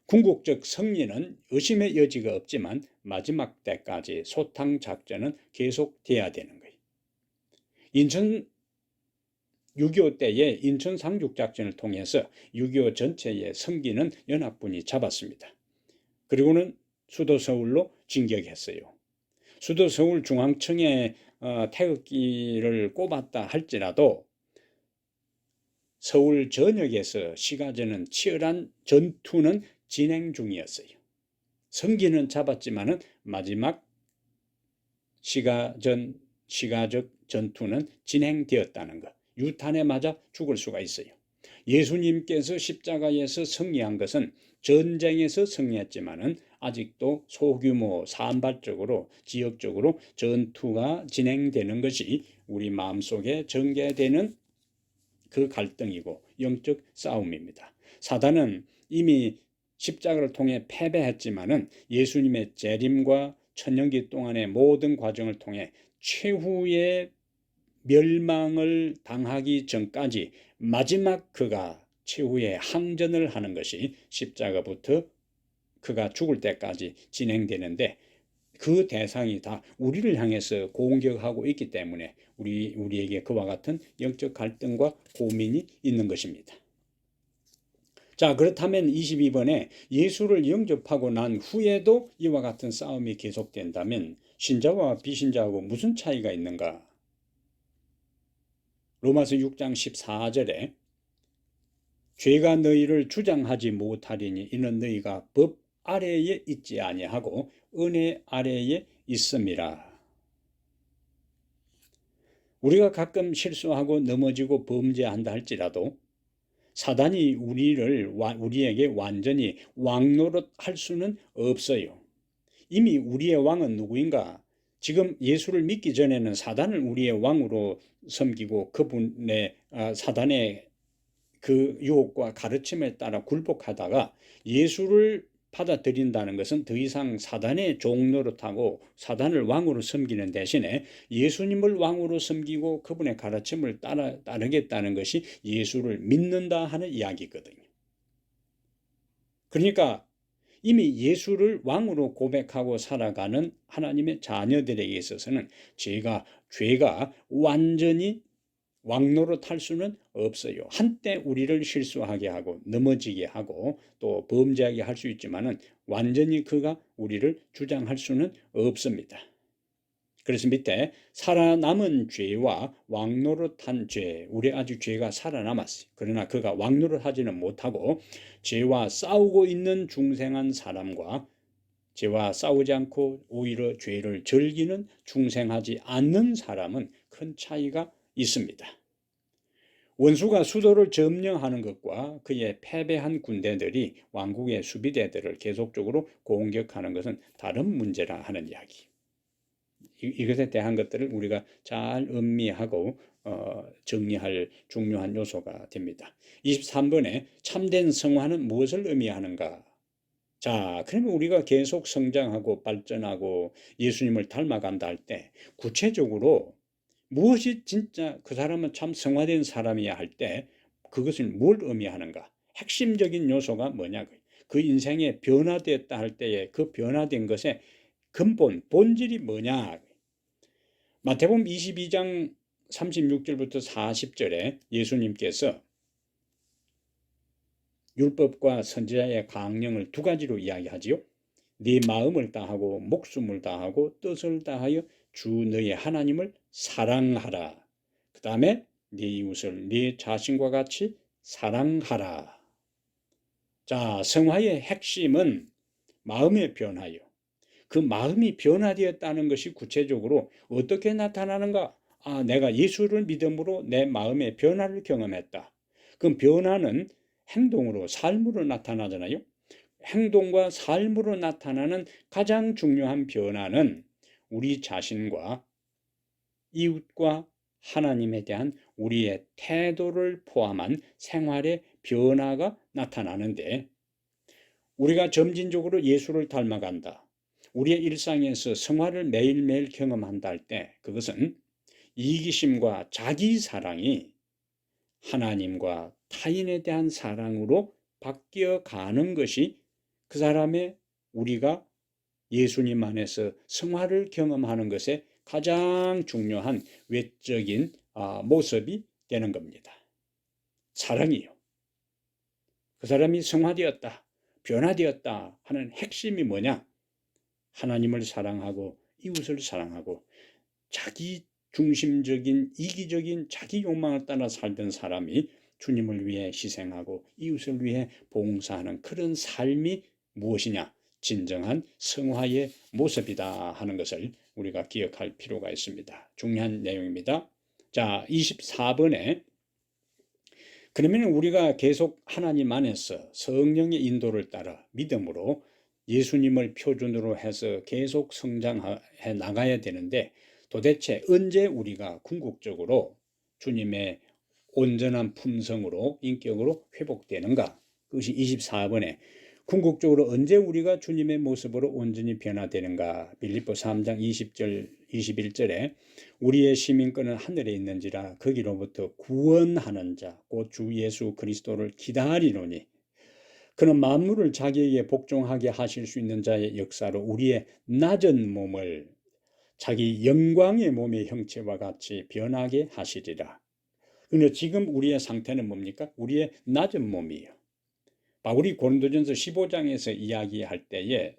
궁극적 승리는 의심의 여지가 없지만 마지막 때까지 소탕 작전은 계속돼야 되는 거예요. 인천 6.25 때의 인천 상륙작전을 통해서 6.25 전체의 성기는 연합군이 잡았습니다. 그리고는 수도 서울로 진격했어요. 수도 서울 중앙청에 태극기를 꼽았다 할지라도 서울 전역에서 시가전은 치열한 전투는 진행 중이었어요. 성기는 잡았지만은 마지막 시가적 전투는 진행되었다는 것. 유탄에 맞아 죽을 수가 있어요. 예수님께서 십자가에서 승리한 것은 전쟁에서 승리했지만은 아직도 소규모 산발적으로 지역적으로 전투가 진행되는 것이 우리 마음속에 전개되는 그 갈등이고 영적 싸움입니다. 사단은 이미 십자가를 통해 패배했지만은 예수님의 재림과 천년기 동안의 모든 과정을 통해 최후의 멸망을 당하기 전까지 마지막 그가 최후의 항전을 하는 것이 십자가부터 그가 죽을 때까지 진행되는데 그 대상이 다 우리를 향해서 공격하고 있기 때문에 우리에게 그와 같은 영적 갈등과 고민이 있는 것입니다. 자, 그렇다면 22번에 예수를 영접하고 난 후에도 이와 같은 싸움이 계속된다면 신자와 비신자하고 무슨 차이가 있는가? 로마서 6장 14절에 죄가 너희를 주장하지 못하리니 이는 너희가 법 아래에 있지 아니하고 은혜 아래에 있음이라. 우리가 가끔 실수하고 넘어지고 범죄한다 할지라도 사단이 우리에게 완전히 왕노릇할 수는 없어요. 이미 우리의 왕은 누구인가? 지금 예수를 믿기 전에는 사단을 우리의 왕으로 섬기고 그분의 사단의 그 유혹과 가르침에 따라 굴복하다가 예수를 받아들인다는 것은 더 이상 사단의 종노릇하고 사단을 왕으로 섬기는 대신에 예수님을 왕으로 섬기고 그분의 가르침을 따르겠다는 것이 예수를 믿는다 하는 이야기거든요. 그러니까 이미 예수를 왕으로 고백하고 살아가는 하나님의 자녀들에게 있어서는 죄가 완전히 왕노릇할 수는 없어요. 한때 우리를 실수하게 하고 넘어지게 하고 또 범죄하게 할 수 있지만은 완전히 그가 우리를 주장할 수는 없습니다. 그래서 밑에 살아남은 죄와 왕노릇한 죄, 우리 아직 죄가 살아남았어요. 그러나 그가 왕노릇하지는 못하고 죄와 싸우고 있는 중생한 사람과 죄와 싸우지 않고 오히려 죄를 즐기는 중생하지 않는 사람은 큰 차이가 있습니다. 원수가 수도를 점령하는 것과 그의 패배한 군대들이 왕국의 수비대들을 계속적으로 공격하는 것은 다른 문제라 하는 이야기. 이것에 대한 것들을 우리가 잘 음미하고 정리할 중요한 요소가 됩니다. 23번에 참된 성화는 무엇을 의미하는가? 자, 그러면 우리가 계속 성장하고 발전하고 예수님을 닮아간다 할 때 구체적으로 무엇이 진짜 그 사람은 참 성화된 사람이야 할 때 그것을 뭘 의미하는가? 핵심적인 요소가 뭐냐? 그 인생에 변화되었다 할 때에 그 변화된 것의 근본, 본질이 뭐냐? 마태복음 22장 36절부터 40절에 예수님께서 율법과 선지자의 강령을 두 가지로 이야기하지요. 네 마음을 다하고 목숨을 다하고 뜻을 다하여 주 너의 하나님을 사랑하라. 그 다음에 네 이웃을 네 자신과 같이 사랑하라. 자, 성화의 핵심은 마음의 변화요. 그 마음이 변화되었다는 것이 구체적으로 어떻게 나타나는가? 내가 예수를 믿음으로 내 마음의 변화를 경험했다. 그 변화는 행동으로, 삶으로 나타나잖아요. 행동과 삶으로 나타나는 가장 중요한 변화는 우리 자신과 이웃과 하나님에 대한 우리의 태도를 포함한 생활의 변화가 나타나는데, 우리가 점진적으로 예수를 닮아간다. 우리의 일상에서 성화를 매일매일 경험한다 할 때 그것은 이기심과 자기 사랑이 하나님과 타인에 대한 사랑으로 바뀌어 가는 것이 그 사람의 우리가 예수님 안에서 성화를 경험하는 것에 가장 중요한 외적인 모습이 되는 겁니다. 사랑이요. 그 사람이 성화되었다, 변화되었다 하는 핵심이 뭐냐? 하나님을 사랑하고 이웃을 사랑하고 자기 중심적인 이기적인 자기 욕망을 따라 살던 사람이 주님을 위해 희생하고 이웃을 위해 봉사하는 그런 삶이 무엇이냐? 진정한 성화의 모습이다 하는 것을 우리가 기억할 필요가 있습니다. 중요한 내용입니다. 자, 24번에 그러면 우리가 계속 하나님 안에서 성령의 인도를 따라 믿음으로 예수님을 표준으로 해서 계속 성장해 나가야 되는데 도대체 언제 우리가 궁극적으로 주님의 온전한 품성으로 인격으로 회복되는가? 그것이 24번에 궁극적으로 언제 우리가 주님의 모습으로 온전히 변화되는가? 빌립보 3장 20절 21절에 우리의 시민권은 하늘에 있는지라 거기로부터 구원하는 자 곧 주 예수 그리스도를 기다리노니 그는 만물을 자기에게 복종하게 하실 수 있는 자의 역사로 우리의 낮은 몸을 자기 영광의 몸의 형체와 같이 변하게 하시리라. 그런데 지금 우리의 상태는 뭡니까? 우리의 낮은 몸이에요. 바울이 고린도전서 15장에서 이야기할 때에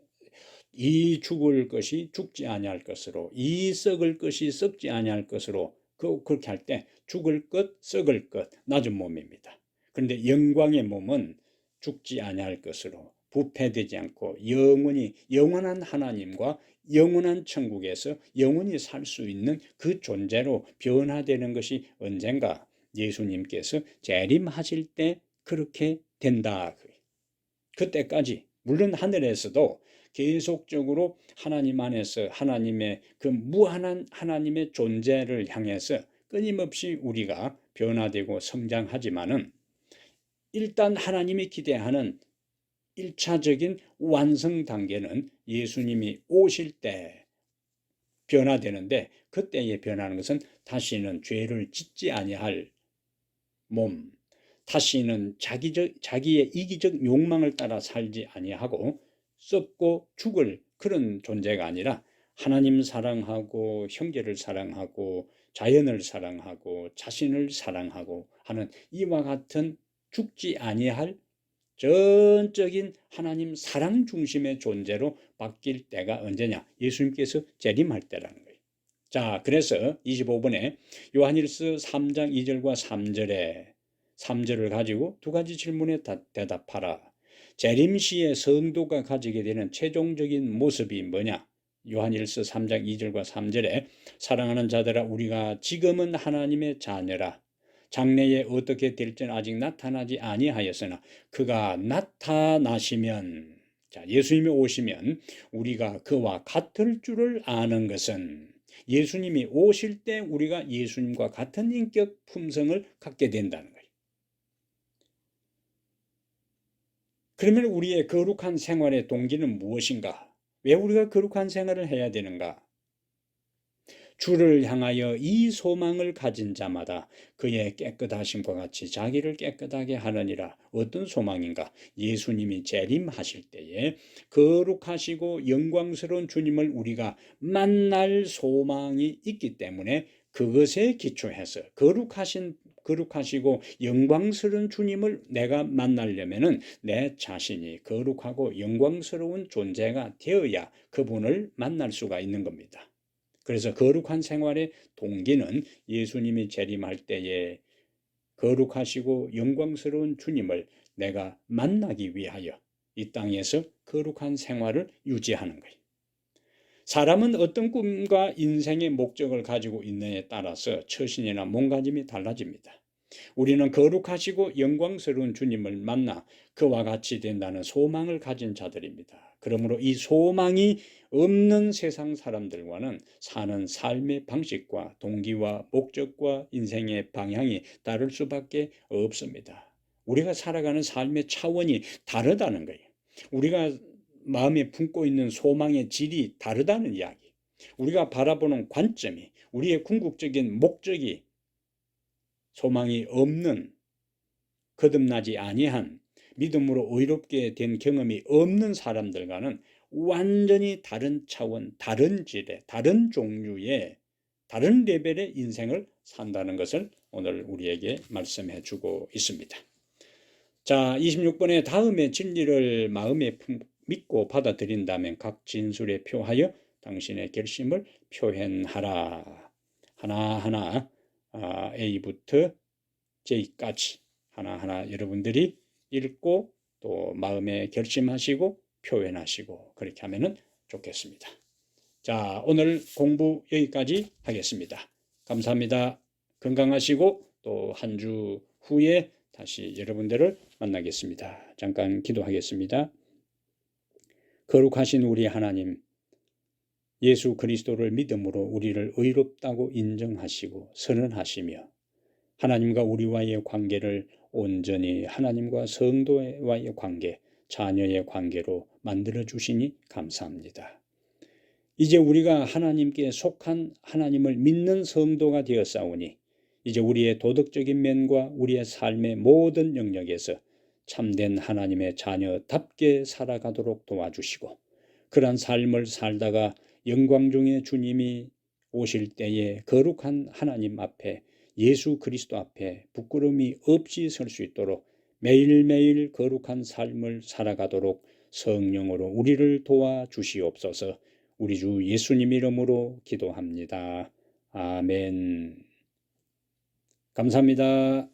이 죽을 것이 죽지 아니할 것으로 이 썩을 것이 썩지 아니할 것으로 그렇게 할 때 죽을 것, 썩을 것, 낮은 몸입니다. 그런데 영광의 몸은 죽지 아니할 것으로 부패되지 않고 영원히 영원한 하나님과 영원한 천국에서 영원히 살 수 있는 그 존재로 변화되는 것이 언젠가 예수님께서 재림하실 때 그렇게 된다. 그때까지 물론 하늘에서도 계속적으로 하나님 안에서 하나님의 그 무한한 하나님의 존재를 향해서 끊임없이 우리가 변화되고 성장하지만은 일단 하나님이 기대하는 1차적인 완성 단계는 예수님이 오실 때 변화되는데, 그때에 변하는 것은 다시는 죄를 짓지 아니할 몸, 다시는 자기의 이기적 욕망을 따라 살지 아니하고 썩고 죽을 그런 존재가 아니라 하나님 사랑하고 형제를 사랑하고 자연을 사랑하고 자신을 사랑하고 하는 이와 같은 죽지 아니할 전적인 하나님 사랑 중심의 존재로 바뀔 때가 언제냐? 예수님께서 재림할 때라는 거예요. 자, 그래서 25번에 요한일서 3장 2절과 3절을 가지고 두 가지 질문에 대답하라. 재림 시에 성도가 가지게 되는 최종적인 모습이 뭐냐? 요한일서 3장 2절과 3절에 사랑하는 자들아, 우리가 지금은 하나님의 자녀라. 장래에 어떻게 될지는 아직 나타나지 아니하였으나 그가 나타나시면, 자, 예수님이 오시면 우리가 그와 같을 줄을 아는 것은 예수님이 오실 때 우리가 예수님과 같은 인격 품성을 갖게 된다는 거예요. 그러면 우리의 거룩한 생활의 동기는 무엇인가? 왜 우리가 거룩한 생활을 해야 되는가? 주를 향하여 이 소망을 가진 자마다 그의 깨끗하심과 같이 자기를 깨끗하게 하느니라. 어떤 소망인가? 예수님이 재림하실 때에 거룩하시고 영광스러운 주님을 우리가 만날 소망이 있기 때문에 그것에 기초해서 거룩하시고 영광스러운 주님을 내가 만나려면은 내 자신이 거룩하고 영광스러운 존재가 되어야 그분을 만날 수가 있는 겁니다. 그래서 거룩한 생활의 동기는 예수님이 재림할 때에 거룩하시고 영광스러운 주님을 내가 만나기 위하여 이 땅에서 거룩한 생활을 유지하는 거예요. 사람은 어떤 꿈과 인생의 목적을 가지고 있느냐에 따라서 처신이나 몸가짐이 달라집니다. 우리는 거룩하시고 영광스러운 주님을 만나 그와 같이 된다는 소망을 가진 자들입니다. 그러므로 이 소망이 없는 세상 사람들과는 사는 삶의 방식과 동기와 목적과 인생의 방향이 다를 수밖에 없습니다. 우리가 살아가는 삶의 차원이 다르다는 거예요. 우리가 마음에 품고 있는 소망의 질이 다르다는 이야기. 우리가 바라보는 관점이, 우리의 궁극적인 목적이 소망이 없는, 거듭나지 아니한, 믿음으로 의롭게 된 경험이 없는 사람들과는 완전히 다른 차원, 다른 질의, 다른 종류의, 다른 레벨의 인생을 산다는 것을 오늘 우리에게 말씀해 주고 있습니다. 자, 26번에 다음의 진리를 마음에 믿고 받아들인다면 각 진술에 표하여 당신의 결심을 표현하라. 하나하나 A부터 J까지 하나하나 여러분들이 읽고 또 마음에 결심하시고 표현하시고 그렇게 하면 좋겠습니다. 자, 오늘 공부 여기까지 하겠습니다. 감사합니다. 건강하시고 또 한 주 후에 다시 여러분들을 만나겠습니다. 잠깐 기도하겠습니다. 거룩하신 우리 하나님, 예수 그리스도를 믿음으로 우리를 의롭다고 인정하시고 선언하시며 하나님과 우리와의 관계를 온전히 하나님과 성도와의 관계, 자녀의 관계로 만들어 주시니 감사합니다. 이제 우리가 하나님께 속한 하나님을 믿는 성도가 되었사오니 이제 우리의 도덕적인 면과 우리의 삶의 모든 영역에서 참된 하나님의 자녀답게 살아가도록 도와주시고 그러한 삶을 살다가 영광 중에 주님이 오실 때에 거룩한 하나님 앞에 예수 그리스도 앞에 부끄러움이 없이 설 수 있도록 매일매일 거룩한 삶을 살아가도록 성령으로 우리를 도와주시옵소서. 우리 주 예수님 이름으로 기도합니다. 아멘. 감사합니다.